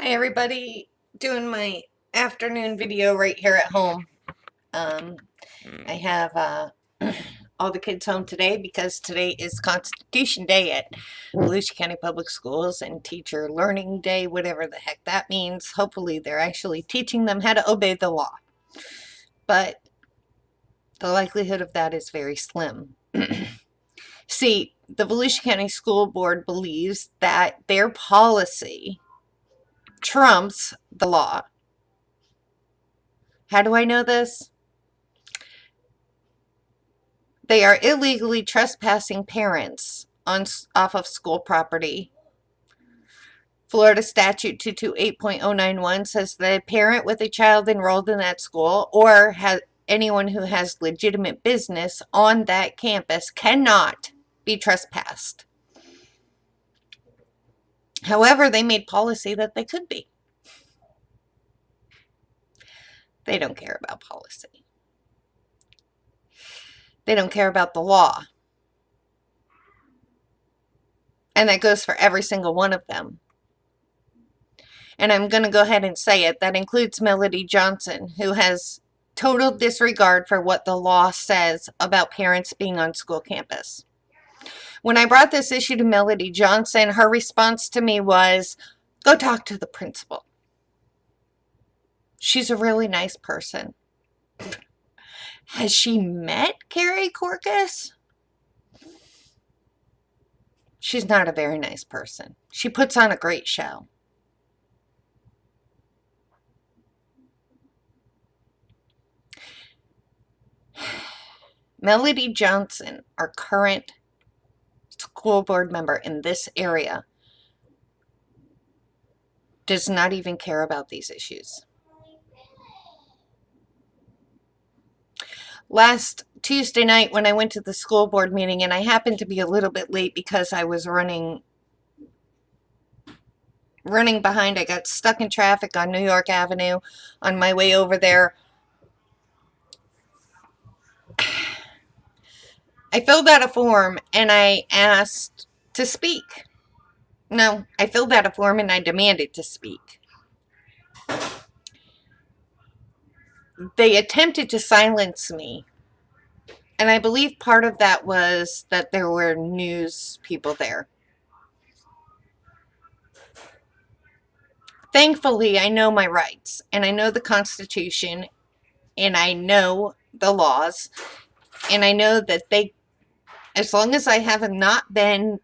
Hi everybody, doing my afternoon video right here at home. I have all the kids home today because today is Constitution Day at Volusia County Public Schools and Teacher Learning Day, whatever the heck that means. Hopefully they're actually teaching them how to obey the law. But the likelihood of that is very slim. See, the Volusia County School Board believes that their policy trumps the law. How do I know this? They are illegally trespassing parents off of school property. Florida Statute 228.091 says that a parent with a child enrolled in that school or anyone who has legitimate business on that campus cannot be trespassed. However, they made policy that they could be. They don't care about policy. They don't care about the law. And that goes for every single one of them. And I'm going to go ahead and say it. That includes Melody Johnson, who has total disregard for what the law says about parents being on school campus. When I brought this issue to Melody Johnson, her response to me was, go talk to the principal. She's a really nice person. Has she met Carrie Corcus? She's not a very nice person. She puts on a great show. Melody Johnson, our current school board member in this area, does not even care about these issues. Last Tuesday night when I went to the school board meeting, and I happened to be a little bit late because I was running behind. I got stuck in traffic on New York Avenue on my way over there. I filled out a form and I asked to speak. No, I filled out a form and I demanded to speak. They attempted to silence me. And I believe part of that was that there were news people there. Thankfully, I know my rights and I know the Constitution and I know the laws and I know that as long as I have not been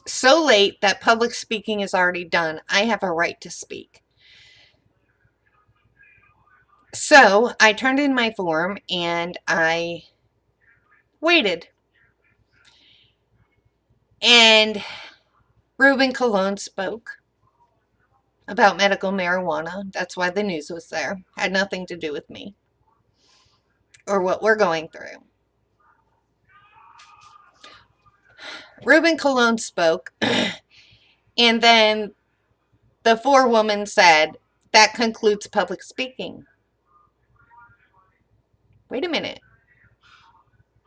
so late that public speaking is already done, I have a right to speak. So I turned in my form and I waited. And Ruben Colon spoke about medical marijuana. That's why the news was there. Had nothing to do with me or what we're going through. Ruben Colon spoke, and then the forewoman said, that concludes public speaking. Wait a minute.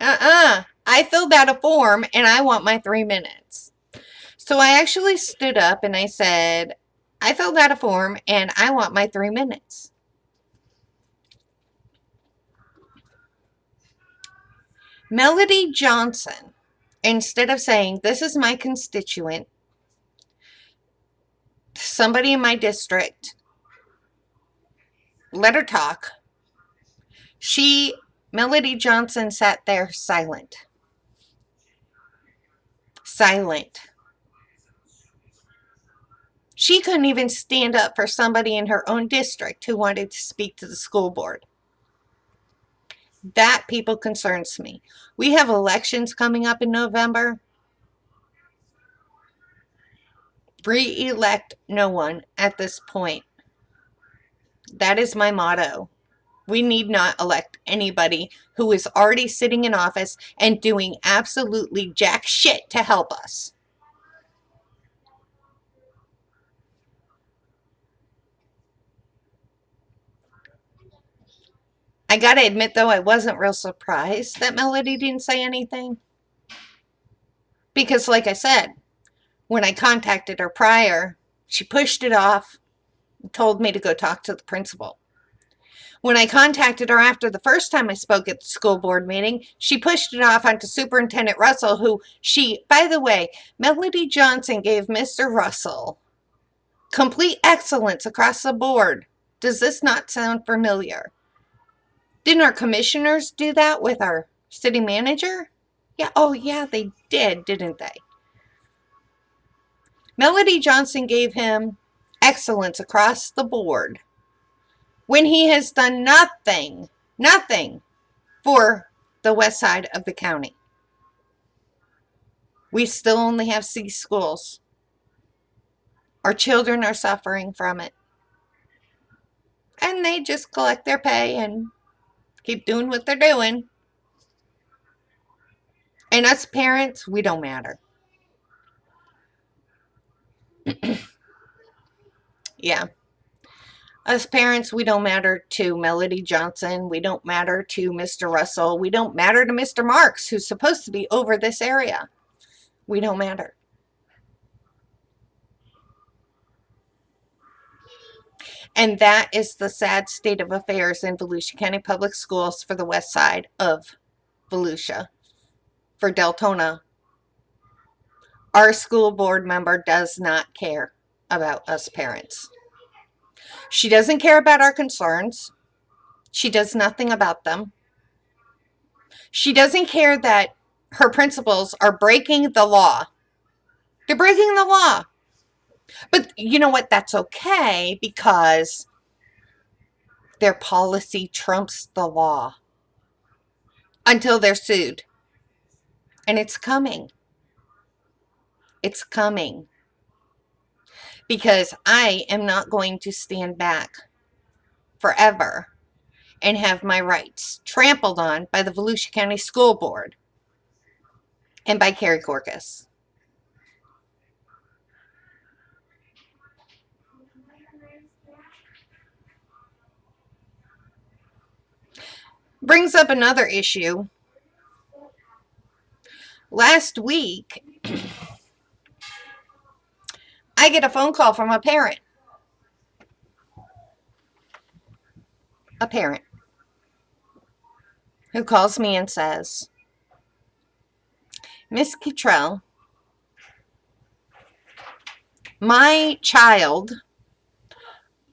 I filled out a form and I want my 3 minutes. So I actually stood up and I said, I filled out a form and I want my 3 minutes. Melody Johnson, instead of saying, this is my constituent, somebody in my district, let her talk. Melody Johnson sat there silent. Silent. She couldn't even stand up for somebody in her own district who wanted to speak to the school board. That, people, concerns me. We have elections coming up in November. Re-elect no one at this point. That is my motto. We need not elect anybody who is already sitting in office and doing absolutely jack shit to help us. I gotta admit, though, I wasn't real surprised that Melody didn't say anything. Because, like I said, when I contacted her prior, She pushed it off and told me to go talk to the principal. When I contacted her after the first time I spoke at the school board meeting, she pushed it off onto Superintendent Russell, who by the way, Melody Johnson gave Mr. Russell complete excellence across the board. Does this not sound familiar? Didn't our commissioners do that with our city manager? Yeah, oh yeah, they did, didn't they? Melody Johnson gave him excellence across the board when he has done nothing for the west side of the county. We still only have 6 schools. Our children are suffering from it. And they just collect their pay and keep doing what they're doing. And us parents, we don't matter. Yeah. Us parents, we don't matter to Melody Johnson. We don't matter to Mr. Russell. We don't matter to Mr. Marks, who's supposed to be over this area. We don't matter. And that is the sad state of affairs in Volusia County Public Schools for the west side of Volusia. For Deltona, our school board member does not care about us parents. She doesn't care about our concerns. She does nothing about them. She doesn't care that her principals are breaking the law. They're breaking the law. But you know what? That's okay because their policy trumps the law until they're sued. And it's coming. It's coming. Because I am not going to stand back forever and have my rights trampled on by the Volusia County School Board and by Carrie Corcus. Brings up another issue. Last week, I get a phone call from a parent. A parent who calls me and says, Miss Kittrell, my child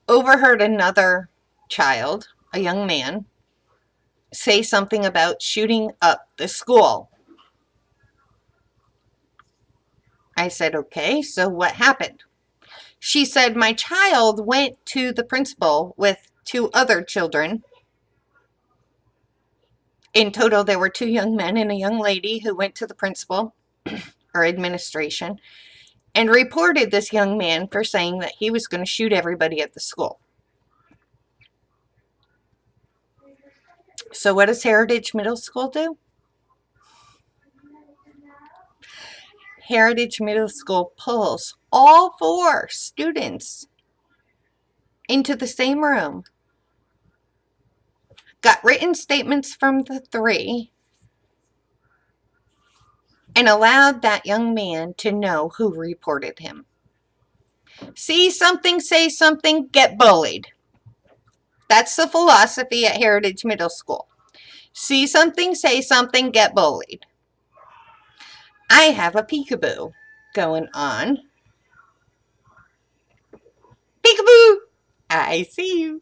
overheard another child, a young man, say something about shooting up the school. I said, okay, so what happened? She said, my child went to the principal with 2 other children. In total, there were 2 young men and a young lady who went to the principal or administration and reported this young man for saying that he was going to shoot everybody at the school. So what does Heritage Middle School do? Heritage Middle School pulls all 4 students into the same room, got written statements from the 3, and allowed that young man to know who reported him. See something, say something, get bullied. That's the philosophy at Heritage Middle School. See something, say something, get bullied. I have a peekaboo going on. Peekaboo! I see you.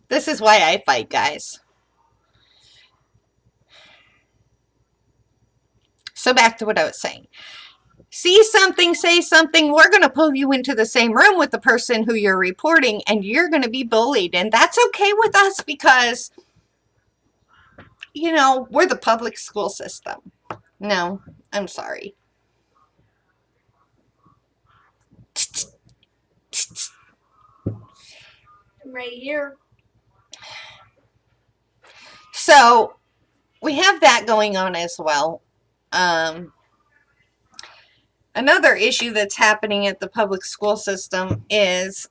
This is why I fight, guys. So back to what I was saying. See something, say something, we're going to pull you into the same room with the person who you're reporting, and you're going to be bullied. And that's okay with us because, you know, we're the public school system. No, I'm sorry. I'm right here. So we have that going on as well. Another issue that's happening at the public school system is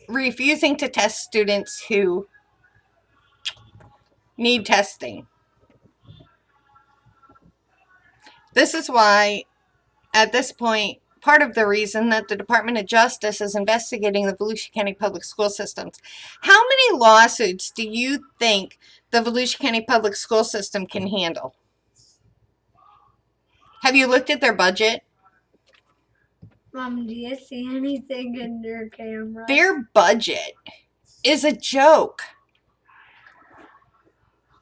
refusing to test students who need testing. This is why at this point, part of the reason that the Department of Justice is investigating the Volusia County Public School Systems. How many lawsuits do you think the Volusia County Public School System can handle? Have you looked at their budget? Mom, do you see anything in your camera? Their budget is a joke.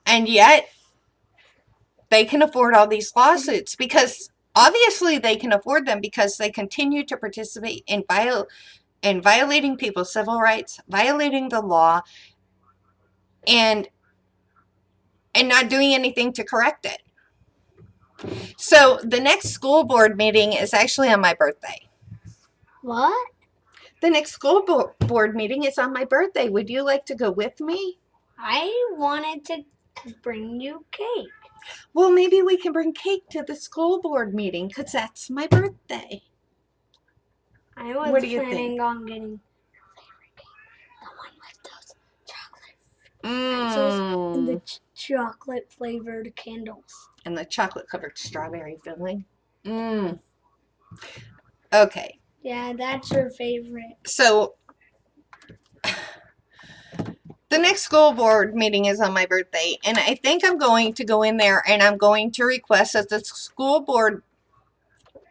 And yet, they can afford all these lawsuits because obviously they can afford them because they continue to participate in violating people's civil rights, violating the law, and not doing anything to correct it. So the next school board meeting is actually on my birthday. What? The next school board meeting is on my birthday. Would you like to go with me? I wanted to bring you cake. Well, maybe we can bring cake to the school board meeting because that's my birthday. I was What do you planning on getting the one with those chocolate and the chocolate flavored candles. And the chocolate covered strawberry filling. Okay. Yeah, that's your favorite. So the next school board meeting is on my birthday, and I think I'm going to go in there and I'm going to request that the school board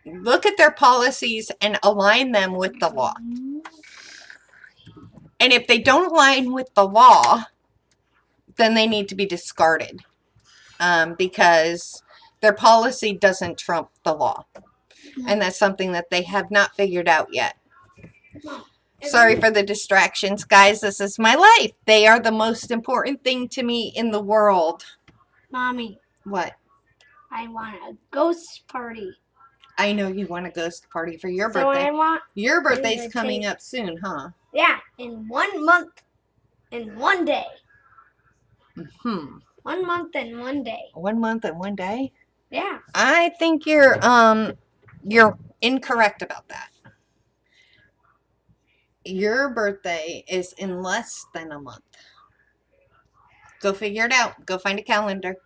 look at their policies and align them with the law. And if they don't align with the law, then they need to be discarded because their policy doesn't trump the law. And that's something that they have not figured out yet. Sorry for the distractions, guys. This is my life. They are the most important thing to me in the world. Mommy. What? I want a ghost party. I know you want a ghost party for your So birthday. I want Your birthday's coming up soon, huh? Yeah, in 1 month and 1 day. 1 month and 1 day. 1 month and 1 day? Yeah. I think you're incorrect about that. Your birthday is in less than a month. Go figure it out. Go find a calendar.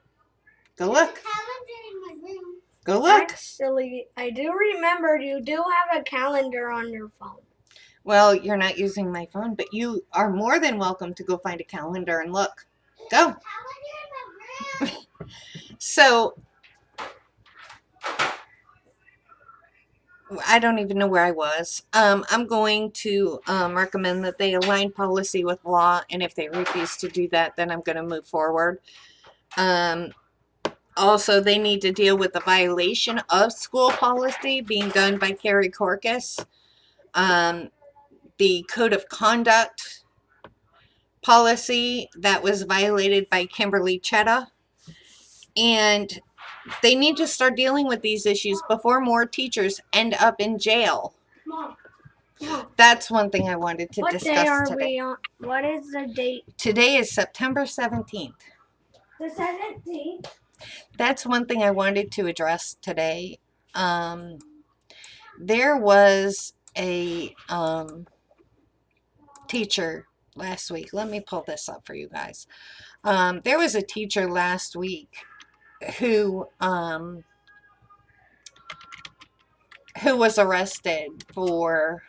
Go look. Go look. Actually, I do remember you do have a calendar on your phone. Well, you're not using my phone, but you are more than welcome to go find a calendar and look. Go. So, I don't even know where I was. I'm going to recommend that they align policy with law, and if they refuse to do that, then I'm going to move forward. Also, they need to deal with the violation of school policy being done by Carrie Corcus. The code of conduct policy that was violated by Kimberly Chetta. And they need to start dealing with these issues before more teachers end up in jail. Mom. That's one thing I wanted to discuss What day are today. we on? What is the date? Today is September 17th. The 17th? That's one thing I wanted to address today. There was a teacher last week. Let me pull this up for you guys. There was a teacher last week who was arrested for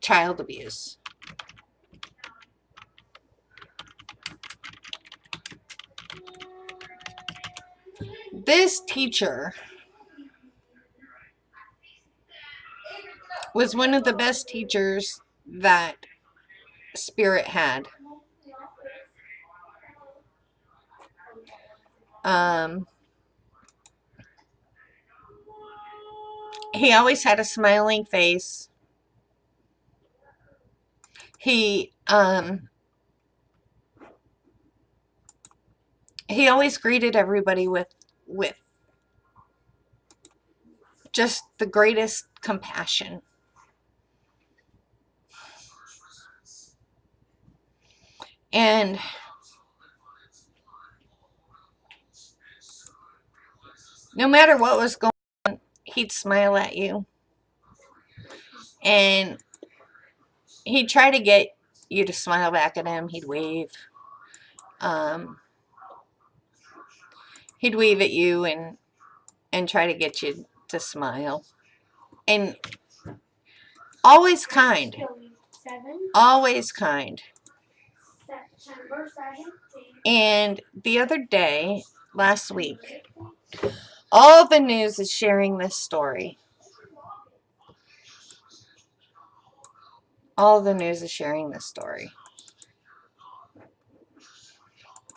child abuse. This teacher was one of the best teachers that Spirit had. He always had a smiling face. He always greeted everybody with just the greatest compassion. And no matter what was going on, he'd smile at you. And he'd try to get you to smile back at him. He'd wave. He'd wave at you, and and try to get you to smile. And always kind. 7, Always kind. September 17th. And the other day, last week, all the news is sharing this story. All the news is sharing this story.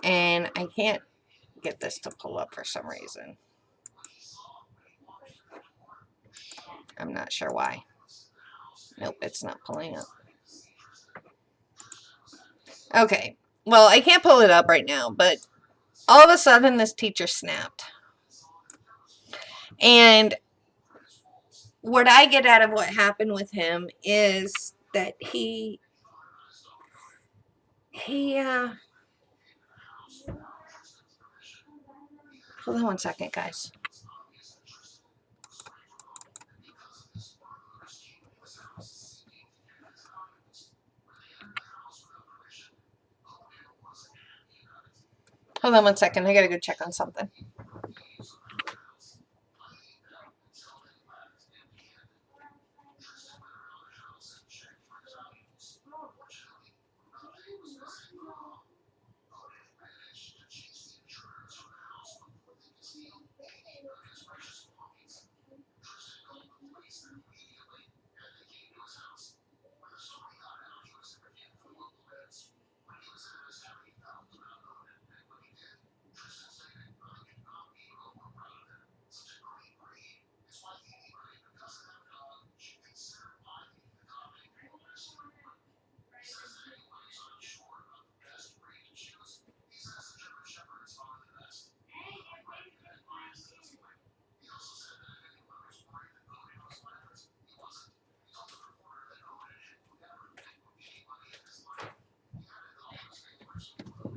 And I can't get this to pull up for some reason. I'm not sure why. Nope, it's not pulling up. Okay, well, I can't pull it up right now, but all of a sudden this teacher snapped. And what I get out of what happened with him is that he hold on one second, guys. Hold on one second. I gotta go check on something.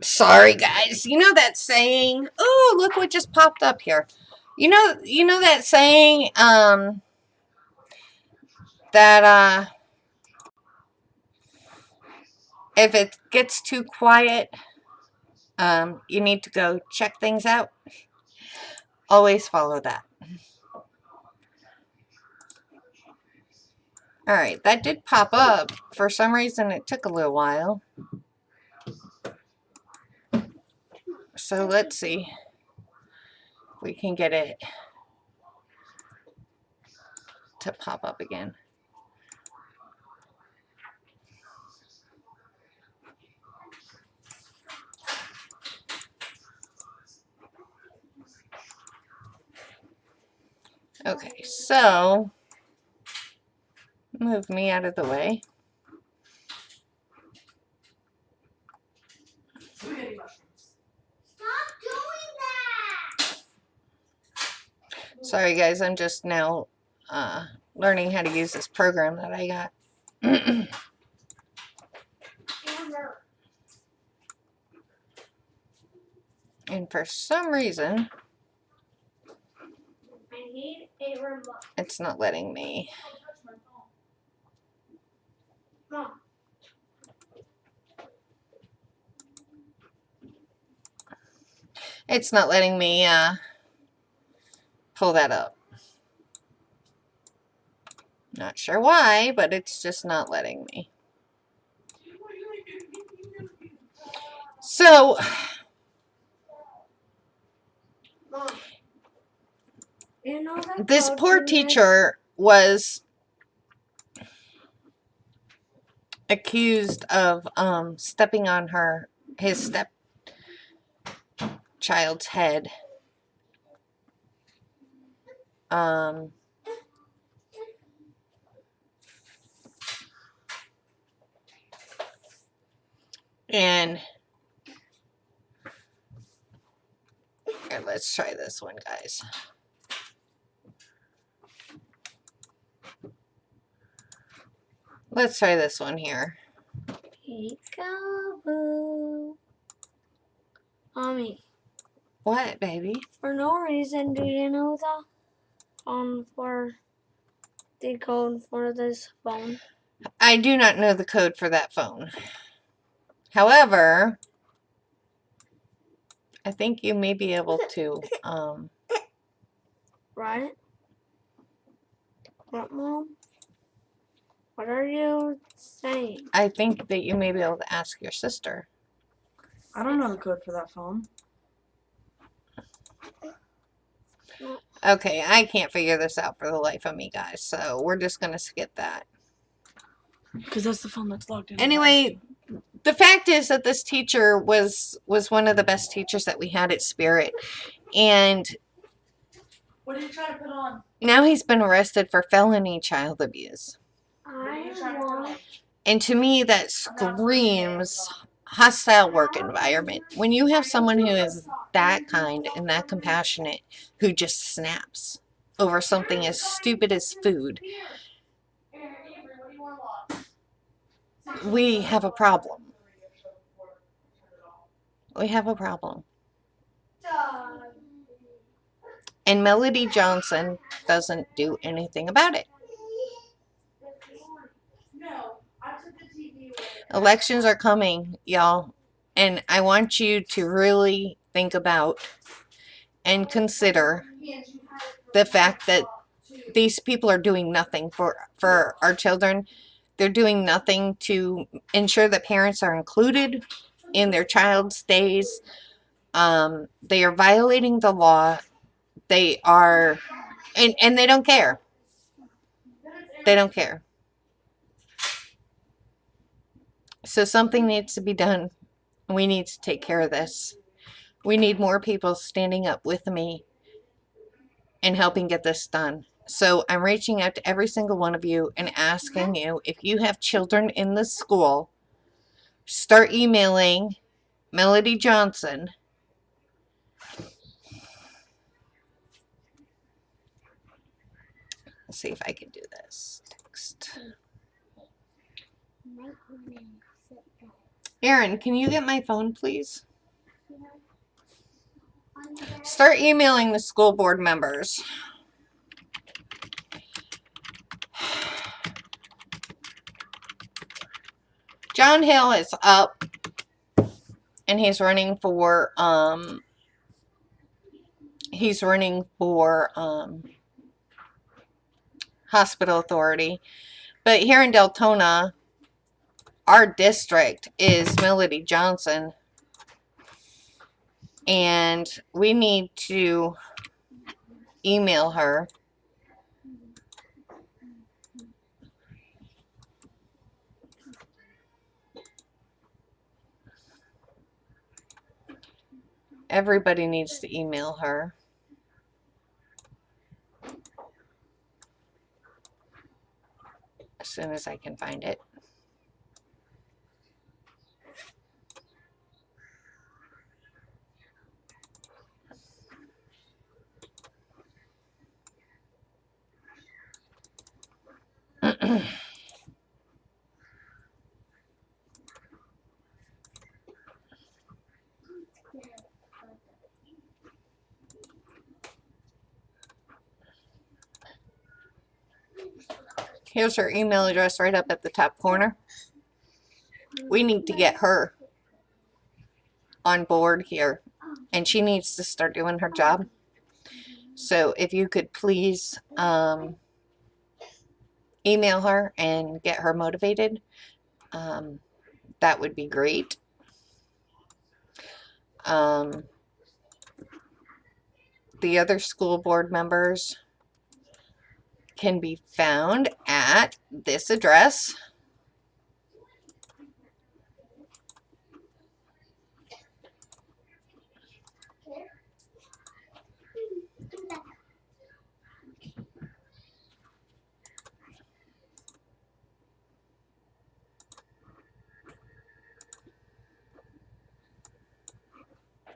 Sorry, guys. You know that saying? Oh, look what just popped up here. You know that saying that if it gets too quiet, you need to go check things out. Always follow that. All right, that did pop up. For some reason, it took a little while. So let's see if we can get it to pop up again. Okay, so move me out of the way. Stop doing that! Sorry, guys, I'm just now learning how to use this program that I got. And for some reason, I need a remote. it's not letting me. Mom. It's not letting me pull that up. Not sure why, but it's just not letting me. So, Mom. You know that this code poor for teacher was accused of stepping on his stepchild's head. And here, let's try this one, guys. Let's try this one here. Peekaboo. Mommy, What, baby? for no reason, do you know the for the code for this phone? I do not know the code for that phone. However, I think you may be able to right? What, Mom? What are you saying? I think that you may be able to ask your sister. I don't know the code for that phone. Okay, I can't figure this out for the life of me, guys, so we're just gonna skip that. Because that's the phone that's logged in. Anyway, the fact is that this teacher was one of the best teachers that we had at Spirit, and What are you trying to put on? now he's been arrested for felony child abuse. And to me, that screams hostile work environment. When you have someone who is that kind and that compassionate, who just snaps over something as stupid as food, we have a problem. We have a problem. And Melody Johnson doesn't do anything about it. Elections are coming, y'all, and I want you to really think about and consider the fact that these people are doing nothing for our children. They're doing nothing to ensure that parents are included in their child's days. They are violating the law. They are, and they don't care. They don't care. So something needs to be done. We need to take care of this. We need more people standing up with me and helping get this done. So I'm reaching out to every single one of you and asking you, if you have children in the school, start emailing Melody Johnson. Let's see if I can do this. Text. Aaron, can you get my phone, please? Start emailing the school board members. John Hill is up, and he's running for hospital authority. But here in Deltona, our district is Melody Johnson, and we need to email her. Everybody needs to email her. As soon as I can find it. Here's her email address right up at the top corner. We need to get her on board here, and she needs to start doing her job. So if you could please email her and get her motivated, that would be great. The other school board members can be found at this address.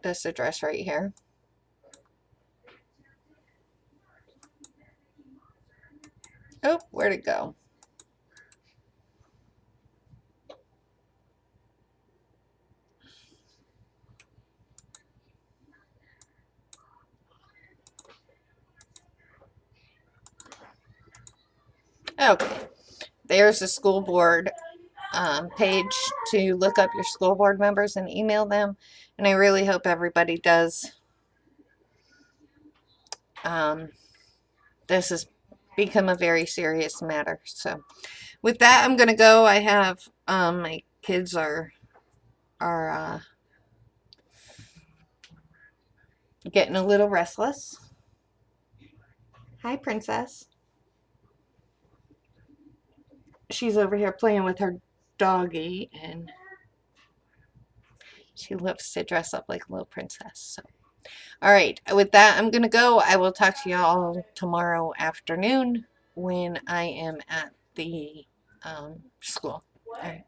This address right here. Oh, where'd it go? Okay, there's the school board page to look up your school board members and email them. And I really hope everybody does this has become a very serious matter. So with that, I'm gonna go. I have my kids are getting a little restless. Hi, Princess. She's over here playing with her doggy, and she loves to dress up like a little princess. So, all right, with that, I'm gonna go. I will talk to y'all tomorrow afternoon when I am at the school. All right.